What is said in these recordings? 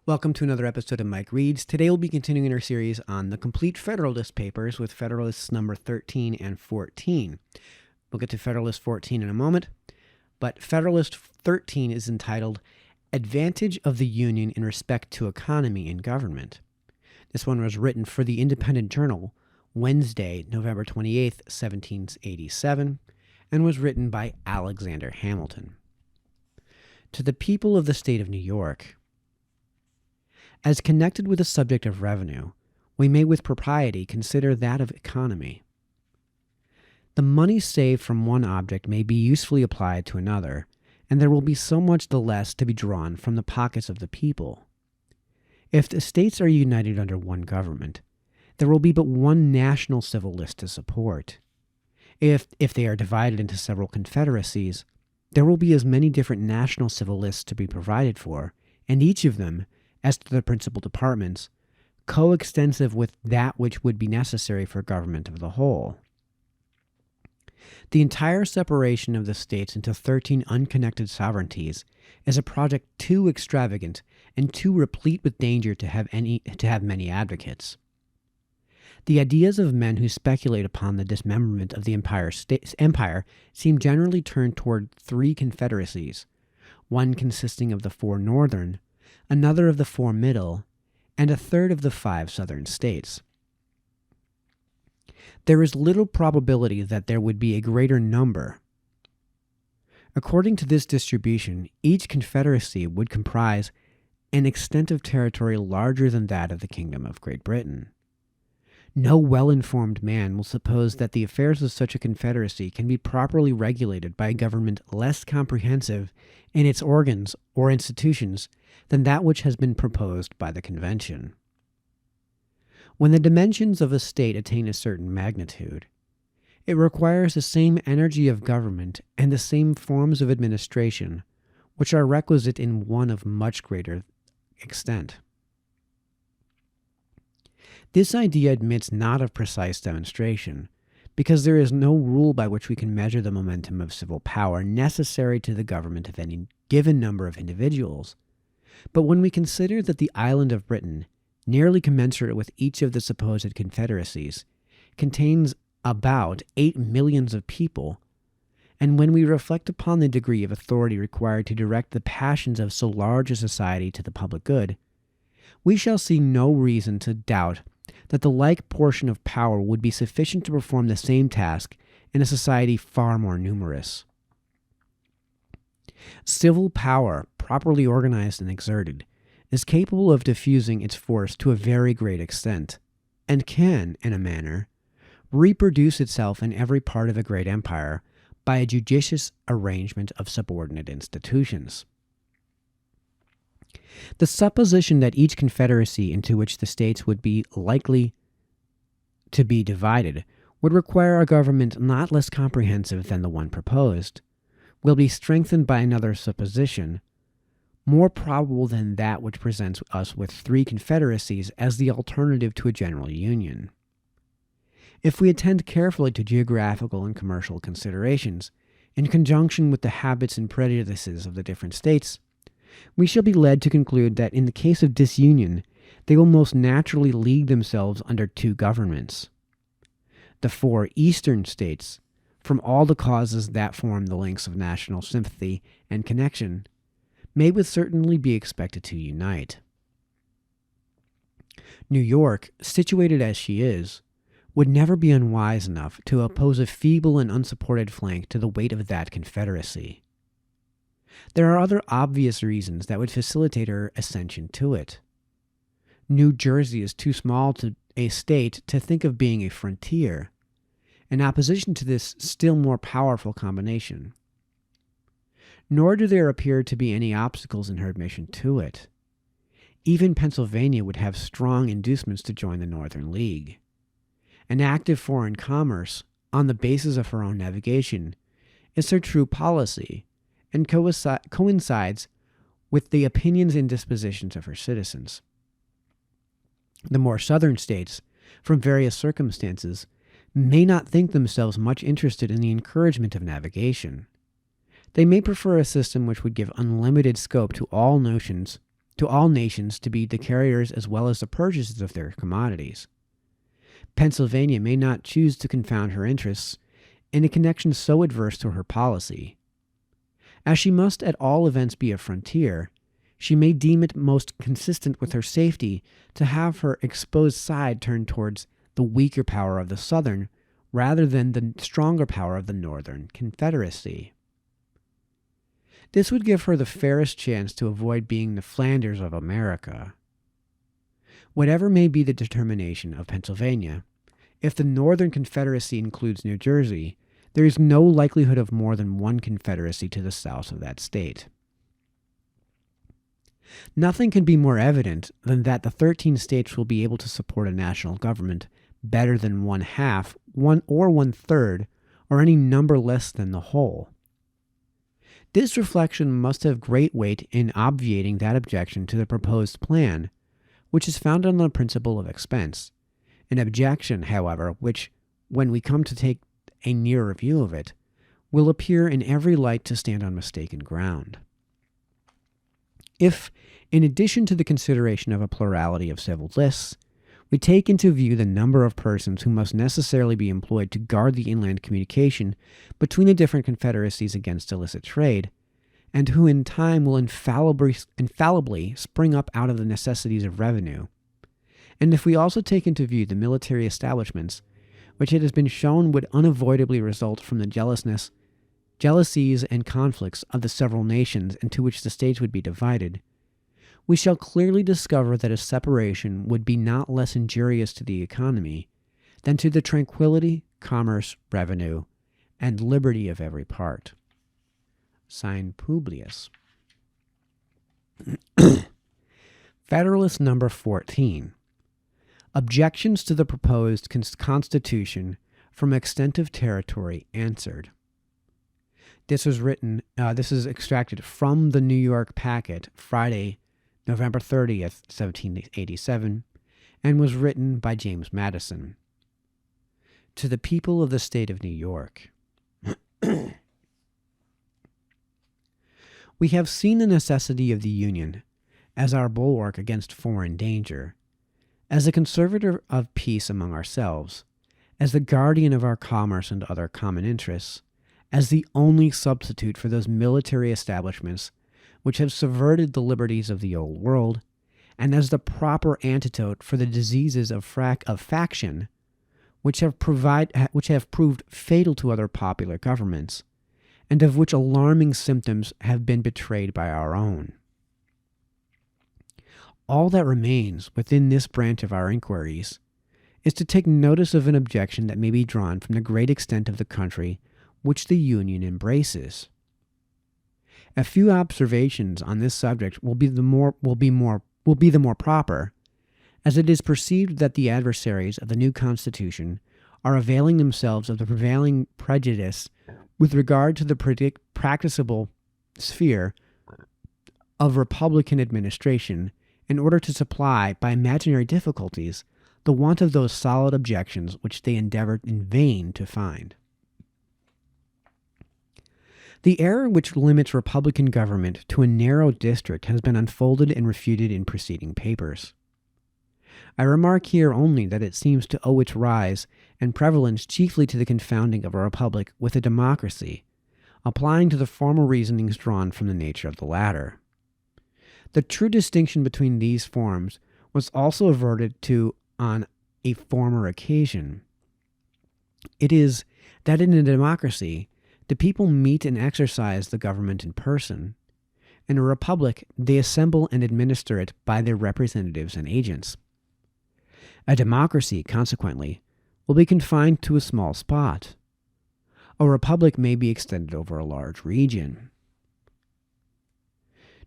Welcome to another episode of Mike Reads. Today we'll be continuing our series on the complete Federalist Papers with Federalists number 13 and 14. We'll get to Federalist 14 in a moment, but Federalist 13 is entitled Advantage of the Union in Respect to Economy and Government. This one was written for the Independent Journal Wednesday, November 28th, 1787, and was written by Alexander Hamilton. To the people of the state of New York, as connected with the subject of revenue, we may with propriety consider that of economy. The money saved from one object may be usefully applied to another, and there will be so much the less to be drawn from the pockets of the people. If the states are united under one government, there will be but one national civil list to support. If they are divided into several confederacies, there will be as many different national civil lists to be provided for, and each of them, as to the principal departments, coextensive with that which would be necessary for government of the whole. The entire separation of the states into 13 unconnected sovereignties is a project too extravagant and too replete with danger to have many advocates. The ideas of men who speculate upon the dismemberment of the empire seem generally turned toward 3 confederacies, one consisting of the 4 northern, another of the 4 middle, and a third of the 5 southern states. There is little probability that there would be a greater number. According to this distribution, each confederacy would comprise an extent of territory larger than that of the Kingdom of Great Britain. No well-informed man will suppose that the affairs of such a confederacy can be properly regulated by a government less comprehensive in its organs or institutions than that which has been proposed by the convention. When the dimensions of a state attain a certain magnitude, it requires the same energy of government and the same forms of administration which are requisite in one of much greater extent. This idea admits not of precise demonstration, because there is no rule by which we can measure the momentum of civil power necessary to the government of any given number of individuals. But when we consider that the island of Britain, nearly commensurate with each of the supposed confederacies, contains about 8 millions of people, and when we reflect upon the degree of authority required to direct the passions of so large a society to the public good, we shall see no reason to doubt that the like portion of power would be sufficient to perform the same task in a society far more numerous. Civil power, properly organized and exerted, is capable of diffusing its force to a very great extent, and can, in a manner, reproduce itself in every part of a great empire by a judicious arrangement of subordinate institutions. The supposition that each confederacy into which the states would be likely to be divided would require a government not less comprehensive than the one proposed, will be strengthened by another supposition, more probable than that which presents us with 3 confederacies as the alternative to a general union. If we attend carefully to geographical and commercial considerations, in conjunction with the habits and prejudices of the different states, we shall be led to conclude that in the case of disunion, they will most naturally league themselves under 2 governments. The 4 eastern states, from all the causes that form the links of national sympathy and connection, may with certainty be expected to unite. New York, situated as she is, would never be unwise enough to oppose a feeble and unsupported flank to the weight of that confederacy. There are other obvious reasons that would facilitate her ascension to it. New Jersey is too small to a state to think of being a frontier, in opposition to this still more powerful combination. Nor do there appear to be any obstacles in her admission to it. Even Pennsylvania would have strong inducements to join the Northern League. An active foreign commerce, on the basis of her own navigation, is her true policy, and coincides with the opinions and dispositions of her citizens. The more southern states, from various circumstances, may not think themselves much interested in the encouragement of navigation. They may prefer a system which would give unlimited scope to all notions to all nations to be the carriers as well as the purchasers of their commodities. Pennsylvania may not choose to confound her interests in a connection so adverse to her policy. As she must at all events be a frontier, she may deem it most consistent with her safety to have her exposed side turned towards the weaker power of the Southern rather than the stronger power of the Northern Confederacy. This would give her the fairest chance to avoid being the Flanders of America. Whatever may be the determination of Pennsylvania, if the Northern Confederacy includes New Jersey, there is no likelihood of more than one confederacy to the south of that state. Nothing can be more evident than that the 13 states will be able to support a national government better than one half, one or one third, or any number less than the whole. This reflection must have great weight in obviating that objection to the proposed plan, which is founded on the principle of expense, an objection, however, which, when we come to take a nearer view of it, will appear in every light to stand on mistaken ground. If, in addition to the consideration of a plurality of civil lists, we take into view the number of persons who must necessarily be employed to guard the inland communication between the different confederacies against illicit trade, and who in time will infallibly spring up out of the necessities of revenue, and if we also take into view the military establishments, which it has been shown would unavoidably result from the jealousies and conflicts of the several nations into which the states would be divided, we shall clearly discover that a separation would be not less injurious to the economy than to the tranquility, commerce, revenue, and liberty of every part. Signed, Publius. Federalist number 14. Objections to the proposed Constitution from extensive territory answered. This was written, this is extracted from the New York Packet, Friday, November 30th, 1787, and was written by James Madison. To the people of the state of New York. We have seen the necessity of the Union as our bulwark against foreign danger, as the conservator of peace among ourselves, as the guardian of our commerce and other common interests, as the only substitute for those military establishments which have subverted the liberties of the old world, and as the proper antidote for the diseases of faction which have proved fatal to other popular governments, and of which alarming symptoms have been betrayed by our own. All that remains within this branch of our inquiries is to take notice of an objection that may be drawn from the great extent of the country which the Union embraces. A few observations on this subject will be the more proper, as it is perceived that the adversaries of the new Constitution are availing themselves of the prevailing prejudice with regard to the practicable sphere of Republican administration in order to supply, by imaginary difficulties, the want of those solid objections which they endeavored in vain to find. The error which limits Republican government to a narrow district has been unfolded and refuted in preceding papers. I remark here only that it seems to owe its rise and prevalence chiefly to the confounding of a republic with a democracy, applying to the former reasonings drawn from the nature of the latter. The true distinction between these forms was also averted to on a former occasion. It is that in a democracy, the people meet and exercise the government in person. In a republic, they assemble and administer it by their representatives and agents. A democracy, consequently, will be confined to a small spot. A republic may be extended over a large region.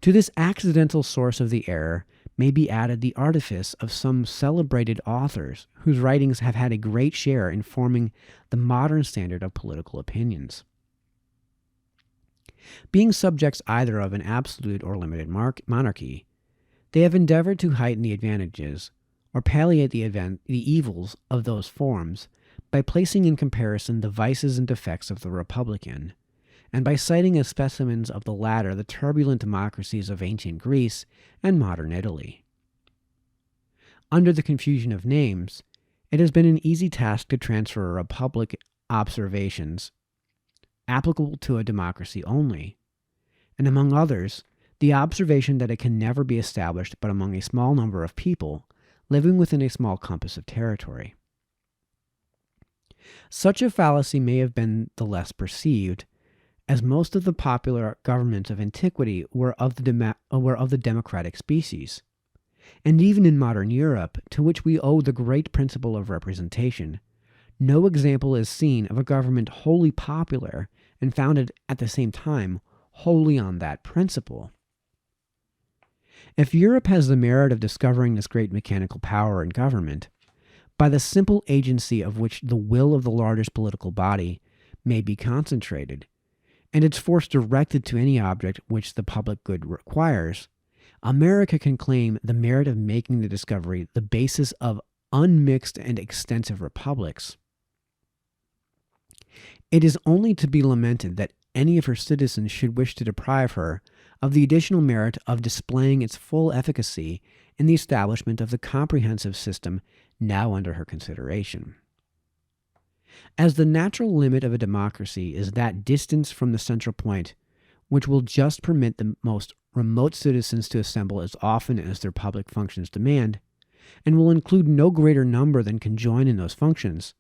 To this accidental source of the error may be added the artifice of some celebrated authors whose writings have had a great share in forming the modern standard of political opinions. Being subjects either of an absolute or limited monarchy, they have endeavored to heighten the advantages or palliate the evils of those forms by placing in comparison the vices and defects of the republican and by citing as specimens of the latter the turbulent democracies of ancient Greece and modern Italy. Under the confusion of names, it has been an easy task to transfer republic observations applicable to a democracy only, and among others, the observation that it can never be established but among a small number of people living within a small compass of territory. Such a fallacy may have been the less perceived, as most of the popular governments of antiquity were of the democratic species. And even in modern Europe, to which we owe the great principle of representation, no example is seen of a government wholly popular and founded at the same time wholly on that principle. If Europe has the merit of discovering this great mechanical power in government, by the simple agency of which the will of the largest political body may be concentrated, and its force directed to any object which the public good requires, America can claim the merit of making the discovery the basis of unmixed and extensive republics. It is only to be lamented that any of her citizens should wish to deprive her of the additional merit of displaying its full efficacy in the establishment of the comprehensive system now under her consideration. As the natural limit of a democracy is that distance from the central point which will just permit the most remote citizens to assemble as often as their public functions demand, and will include no greater number than can join in those functions,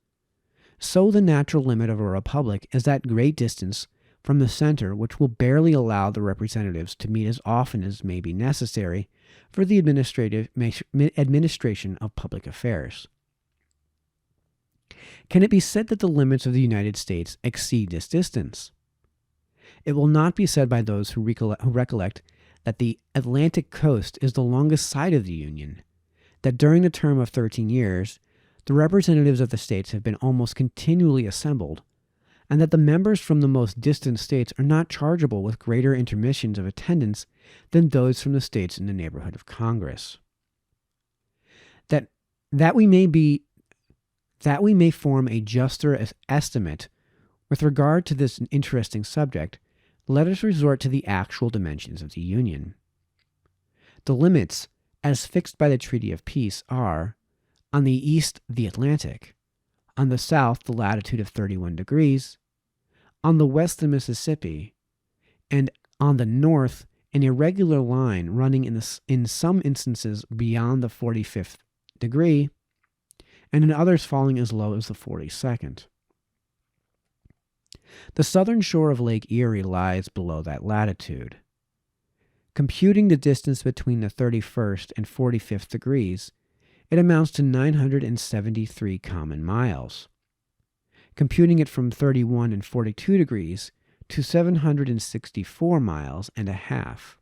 so the natural limit of a republic is that great distance from the center which will barely allow the representatives to meet as often as may be necessary for the administration of public affairs. Can it be said that the limits of the United States exceed this distance? It will not be said by those who recollect that the Atlantic coast is the longest side of the Union, that during the term of 13 years, the representatives of the states have been almost continually assembled, and that the members from the most distant states are not chargeable with greater intermissions of attendance than those from the states in the neighborhood of Congress. That we may form a juster estimate with regard to this interesting subject, let us resort to the actual dimensions of the Union. The limits, as fixed by the Treaty of Peace, are, on the east, the Atlantic, on the south, the latitude of 31 degrees, on the west, the Mississippi, and on the north, an irregular line running in some instances beyond the 45th degree, and in others falling as low as the 42nd. The southern shore of Lake Erie lies below that latitude. Computing the distance between the 31st and 45th degrees, it amounts to 973 common miles. Computing it from 31 and 42 degrees to 764 miles and a half.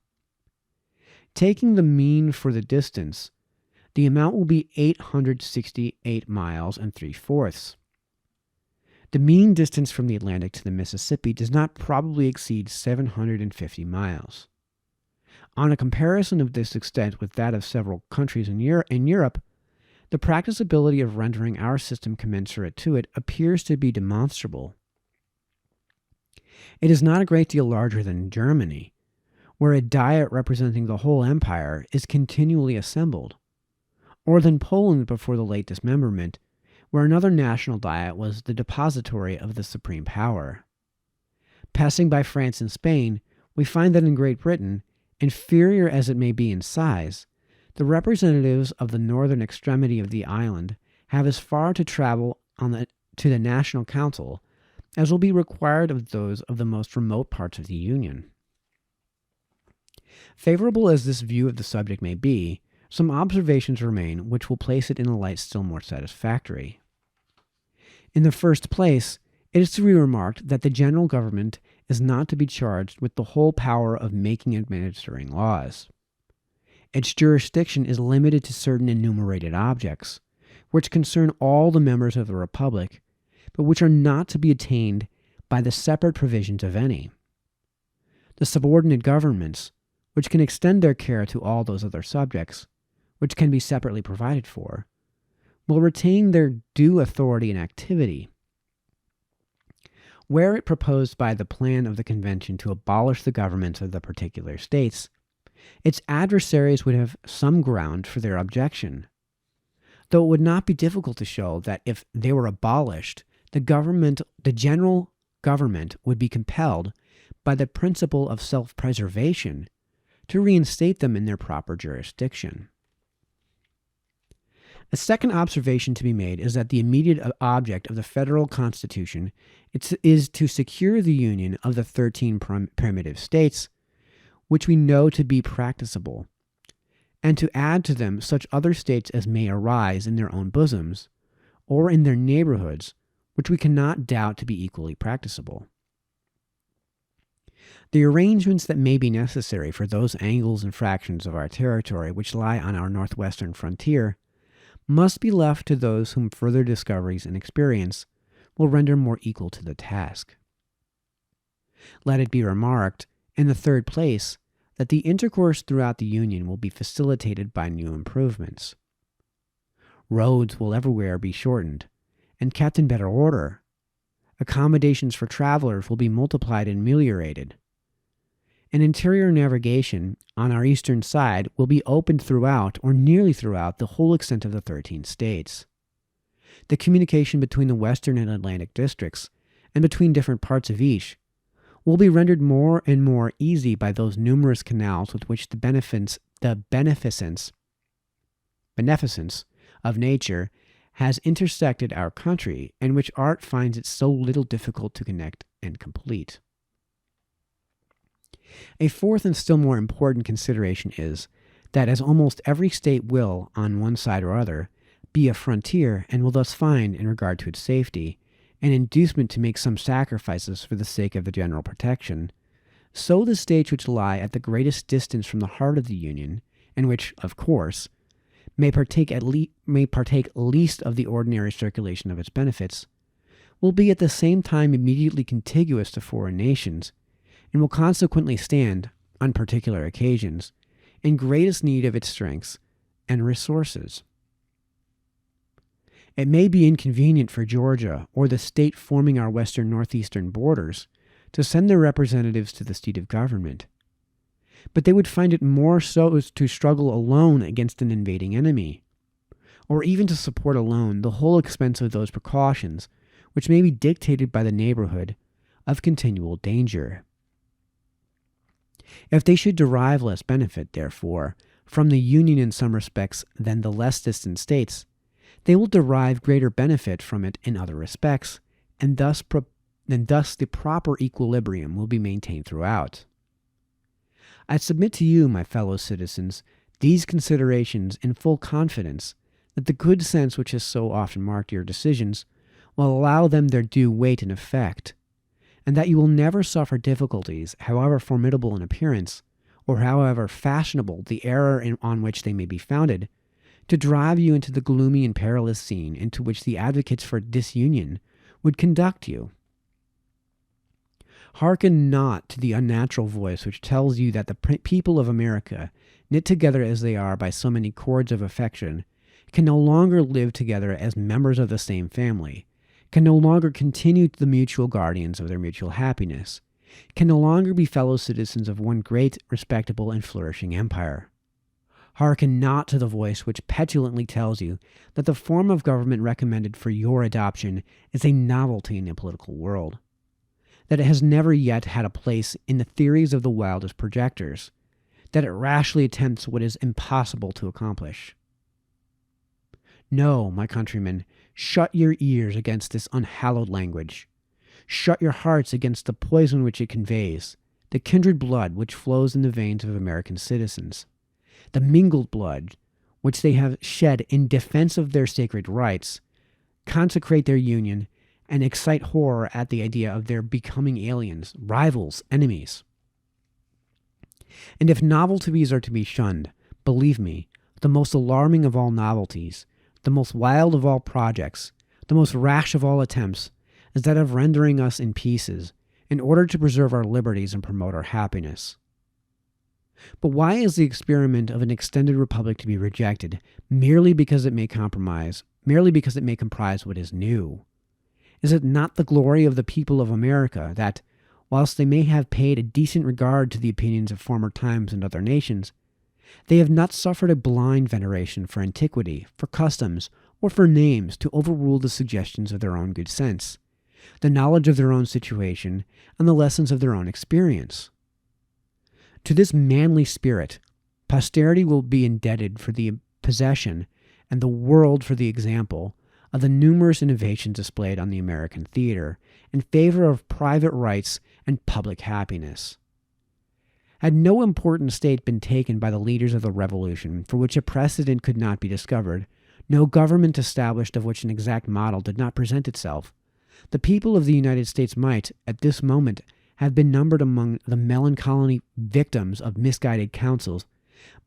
Taking the mean for the distance, the amount will be 868 miles and 3/4. The mean distance from the Atlantic to the Mississippi does not probably exceed 750 miles. On a comparison of this extent with that of several countries in Europe, the practicability of rendering our system commensurate to it appears to be demonstrable. It is not a great deal larger than Germany, where a diet representing the whole empire is continually assembled, or than Poland before the late dismemberment, where another national diet was the depository of the supreme power. Passing by France and Spain, we find that in Great Britain, inferior as it may be in size, the representatives of the northern extremity of the island have as far to travel to the National Council as will be required of those of the most remote parts of the Union. Favorable as this view of the subject may be, some observations remain which will place it in a light still more satisfactory. In the first place, it is to be remarked that the general government is not to be charged with the whole power of making and administering laws. Its jurisdiction is limited to certain enumerated objects, which concern all the members of the Republic, but which are not to be attained by the separate provisions of any. The subordinate governments, which can extend their care to all those other subjects, which can be separately provided for, will retain their due authority and activity. Were it proposed by the plan of the convention to abolish the governments of the particular states, its adversaries would have some ground for their objection, though it would not be difficult to show that if they were abolished, the general government would be compelled, by the principle of self-preservation, to reinstate them in their proper jurisdiction. A second observation to be made is that the immediate object of the federal constitution is to secure the union of the 13 primitive states, which we know to be practicable, and to add to them such other states as may arise in their own bosoms, or in their neighborhoods, which we cannot doubt to be equally practicable. The arrangements that may be necessary for those angles and fractions of our territory which lie on our northwestern frontier must be left to those whom further discoveries and experience will render more equal to the task. Let it be remarked, in the third place, that the intercourse throughout the Union will be facilitated by new improvements. Roads will everywhere be shortened and kept in better order. Accommodations for travelers will be multiplied and ameliorated. And interior navigation on our eastern side will be opened throughout, or nearly throughout, the whole extent of the 13 states. The communication between the western and Atlantic districts, and between different parts of each, will be rendered more and more easy by those numerous canals with which the beneficence of nature has intersected our country, and which art finds it so little difficult to connect and complete. A fourth and still more important consideration is that as almost every state will, on one side or other, be a frontier, and will thus find, in regard to its safety, an inducement to make some sacrifices for the sake of the general protection, so the states which lie at the greatest distance from the heart of the Union, and which, of course, may partake least of the ordinary circulation of its benefits, will be at the same time immediately contiguous to foreign nations, and will consequently stand, on particular occasions, in greatest need of its strengths and resources. It may be inconvenient for Georgia, or the state forming our western northeastern borders, to send their representatives to the seat of government, but they would find it more so to struggle alone against an invading enemy, or even to support alone the whole expense of those precautions which may be dictated by the neighborhood of continual danger. If they should derive less benefit, therefore, from the Union in some respects than the less distant states, they will derive greater benefit from it in other respects, and thus the proper equilibrium will be maintained throughout. I submit to you, my fellow citizens, these considerations in full confidence that the good sense which has so often marked your decisions will allow them their due weight and effect, and that you will never suffer difficulties, however formidable in appearance, or however fashionable the error on which they may be founded, to drive you into the gloomy and perilous scene into which the advocates for disunion would conduct you. Hearken not to the unnatural voice which tells you that the people of America, knit together as they are by so many cords of affection, can no longer live together as members of the same family, can no longer continue the mutual guardians of their mutual happiness, can no longer be fellow citizens of one great, respectable, and flourishing empire. Hearken not to the voice which petulantly tells you that the form of government recommended for your adoption is a novelty in the political world, that it has never yet had a place in the theories of the wildest projectors, that it rashly attempts what is impossible to accomplish. No, my countrymen, shut your ears against this unhallowed language. Shut your hearts against the poison which it conveys, the kindred blood which flows in the veins of American citizens, the mingled blood which they have shed in defense of their sacred rights, consecrate their union, and excite horror at the idea of their becoming aliens, rivals, enemies. And if novelties are to be shunned, believe me, the most alarming of all novelties, the most wild of all projects, the most rash of all attempts, is that of rendering us in pieces, in order to preserve our liberties and promote our happiness. But why is the experiment of an extended republic to be rejected merely because it may comprise what is new, Is it not the glory of the people of America that, whilst they may have paid a decent regard to the opinions of former times and other nations, they have not suffered a blind veneration for antiquity, for customs, or for names to overrule the suggestions of their own good sense, the knowledge of their own situation, and the lessons of their own experience? To this manly spirit, posterity will be indebted for the possession, and the world for the example, of the numerous innovations displayed on the American theater in favor of private rights and public happiness. Had no important state been taken by the leaders of the Revolution for which a precedent could not be discovered, no government established of which an exact model did not present itself, the people of the United States might, at this moment, have been numbered among the melancholy victims of misguided counsels,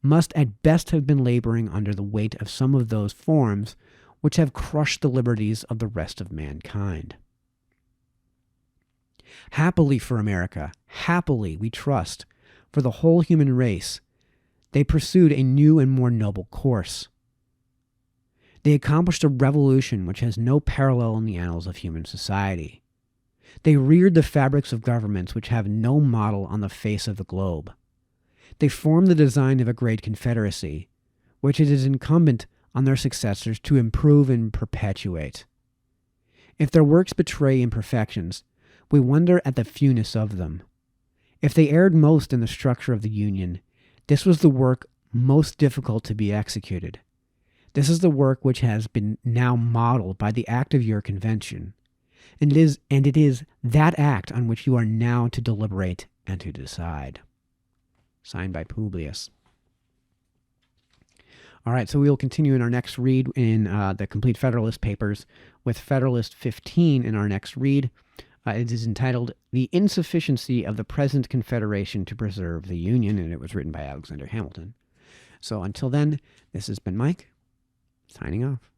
must at best have been laboring under the weight of some of those forms which have crushed the liberties of the rest of mankind. Happily for America, happily, we trust, for the whole human race, they pursued a new and more noble course. They accomplished a revolution which has no parallel in the annals of human society. They reared the fabrics of governments which have no model on the face of the globe. They formed the design of a great confederacy, which it is incumbent on their successors to improve and perpetuate. If their works betray imperfections, we wonder at the fewness of them. If they erred most in the structure of the Union, this was the work most difficult to be executed. This is the work which has been now modeled by the act of your convention, and it is that act on which you are now to deliberate and to decide. Signed by Publius. All right, so we will continue in our next read in the Complete Federalist Papers with Federalist 15 in our next read. It is entitled The Insufficiency of the Present Confederation to Preserve the Union, and it was written by Alexander Hamilton. So until then, this has been Mike, signing off.